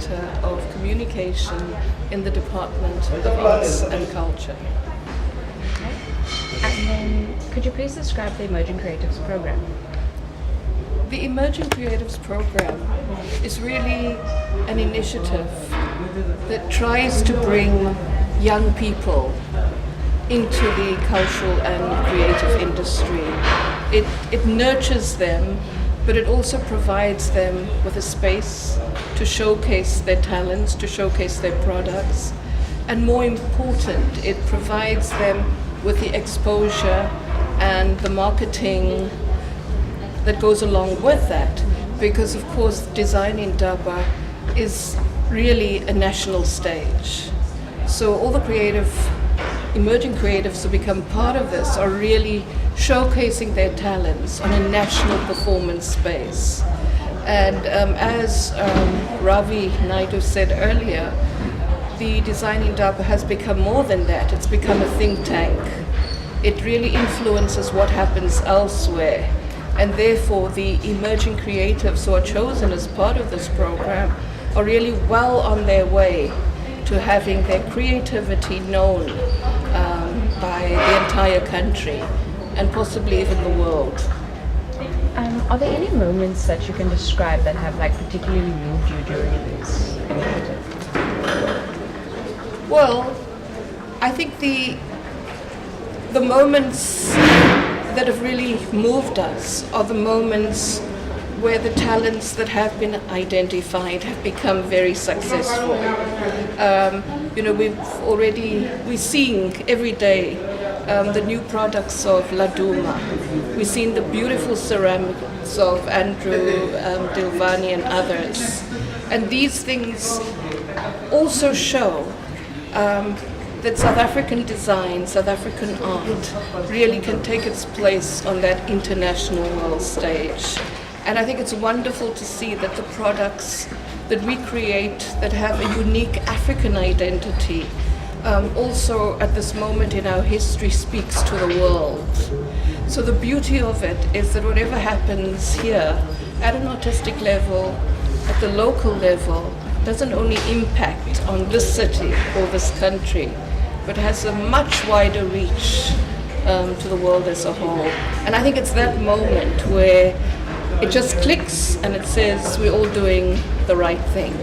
Director of Communication in the Department of Arts and Culture. And then, could you please describe the Emerging Creatives program? The Emerging Creatives program is really an initiative that tries to bring young people into the cultural and creative industry. It nurtures them, but it also provides them with a space to showcase their talents, to showcase their products, and more important, it provides them with the exposure and the marketing that goes along with that, because of course Design Indaba is really a national stage. So all the emerging creatives who become part of this are really showcasing their talents on a national performance space. And as Ravi Naidu said earlier, the Design Indaba has become more than that. It's become a think tank. It really influences what happens elsewhere. And therefore, the emerging creatives who are chosen as part of this program are really well on their way to having their creativity known by the entire country and possibly even the world. Are there any moments that you can describe that have particularly moved you during this initiative? Well, I think the moments that have really moved us are the moments where the talents that have been identified have become very successful. We're seeing every day the new products of Laduma. We've seen the beautiful ceramics of Andrew Dilvani and others. And these things also show that South African design, South African art really can take its place on that international world stage. And I think it's wonderful to see that the products that we create that have a unique African identity also at this moment in our history speaks to the world. So the beauty of it is that whatever happens here at an artistic level, at the local level, doesn't only impact on this city or this country, but has a much wider reach to the world as a whole. And I think it's that moment where it just clicks and it says we're all doing the right thing.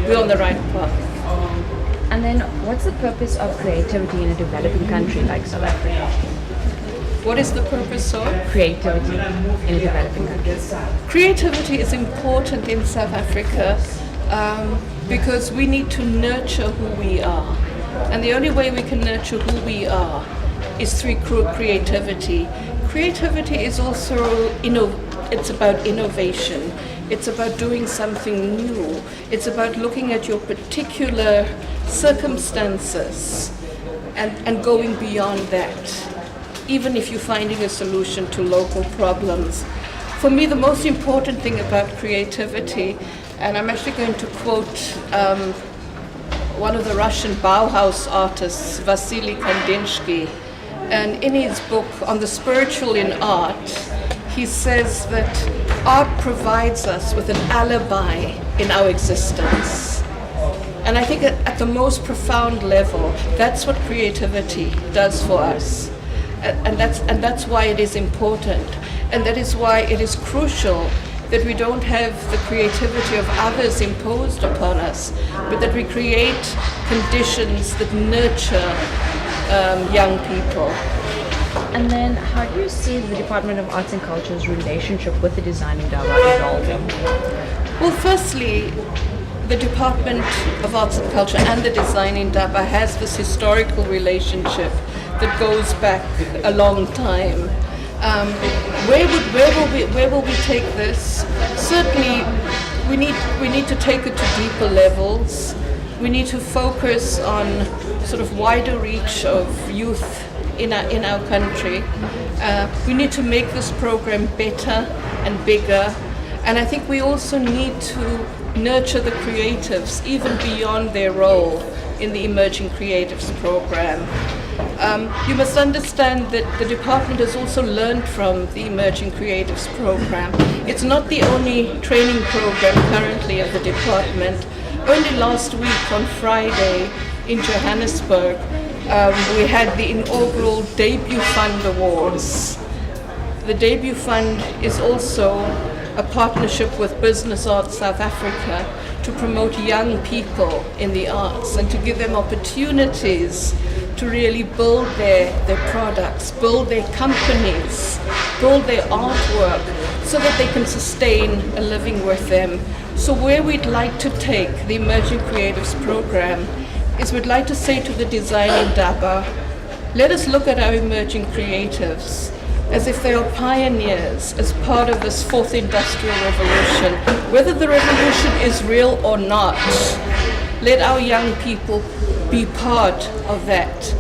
We're on the right path. And then what's the purpose of creativity in a developing country like South Africa? What is the purpose of? Creativity in a developing country. Creativity is important in South Africa because we need to nurture who we are. And the only way we can nurture who we are is through creativity. Creativity is also, it's about innovation. It's about doing something new. It's about looking at your particular circumstances and going beyond that, even if you're finding a solution to local problems. For me, the most important thing about creativity, and I'm actually going to quote one of the Russian Bauhaus artists, Vasily Kandinsky, and in his book on the spiritual in art, he says that art provides us with an alibi in our existence. And I think at the most profound level, that's what creativity does for us. And that's why it is important. And that is why it is crucial that we don't have the creativity of others imposed upon us, but that we create conditions that nurture young people. And then how do you see the Department of Arts and Culture's relationship with the Design Indaba evolving? Well, firstly, the Department of Arts and Culture and the Design Indaba has this historical relationship that goes back a long time. Where will we take this? Certainly, we need to take it to deeper levels. We need to focus on sort of wider reach of youth in our country. We need to make this program better and bigger. And I think we also need to nurture the creatives even beyond their role in the Emerging Creatives program. You must understand that the department has also learned from the Emerging Creatives program. It's not the only training program currently of the department, only last week on Friday in Johannesburg, we had the inaugural Debut Fund Awards. The Debut Fund is also a partnership with Business Arts South Africa to promote young people in the arts and to give them opportunities to really build their products, build their companies, build their artwork so that they can sustain a living with them. So where we'd like to take the Emerging Creatives program is we'd like to say to the Design Indaba, let us look at our emerging creatives as if they are pioneers, as part of this fourth industrial revolution. Whether the revolution is real or not, let our young people be part of that.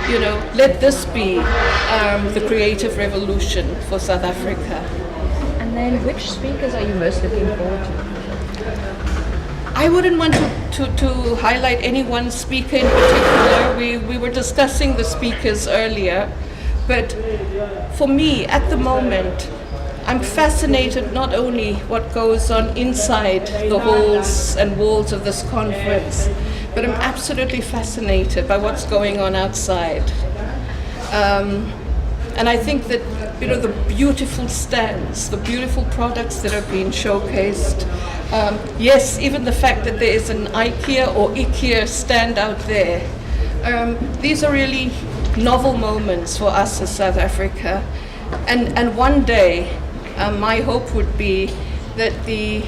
You know, let this be the creative revolution for South Africa. And then which speakers are you most looking forward to? I wouldn't want to highlight any one speaker in particular. We were discussing the speakers earlier, but for me, at the moment, I'm fascinated not only what goes on inside the halls and walls of this conference, but I'm absolutely fascinated by what's going on outside. And I think that, you know, the beautiful stands, the beautiful products that are being showcased, yes, even the fact that there is an IKEA or IKEA stand out there, these are really novel moments for us as South Africa. And one day, my hope would be that the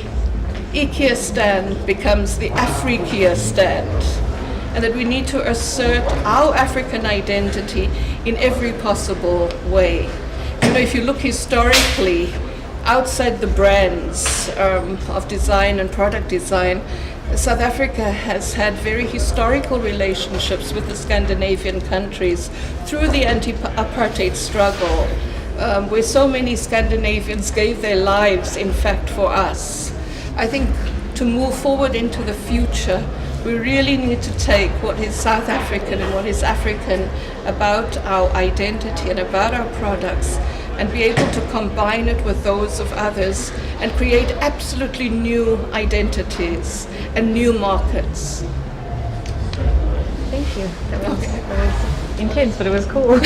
IKEA stand becomes the Afrikea stand, and that we need to assert our African identity in every possible way. You know, if you look historically, outside the brands of design and product design, South Africa has had very historical relationships with the Scandinavian countries through the anti-apartheid struggle, where so many Scandinavians gave their lives, in fact, for us. I think to move forward into the future, we really need to take what is South African and what is African about our identity and about our products and be able to combine it with those of others and create absolutely new identities and new markets. Thank you. That was intense, but it was cool.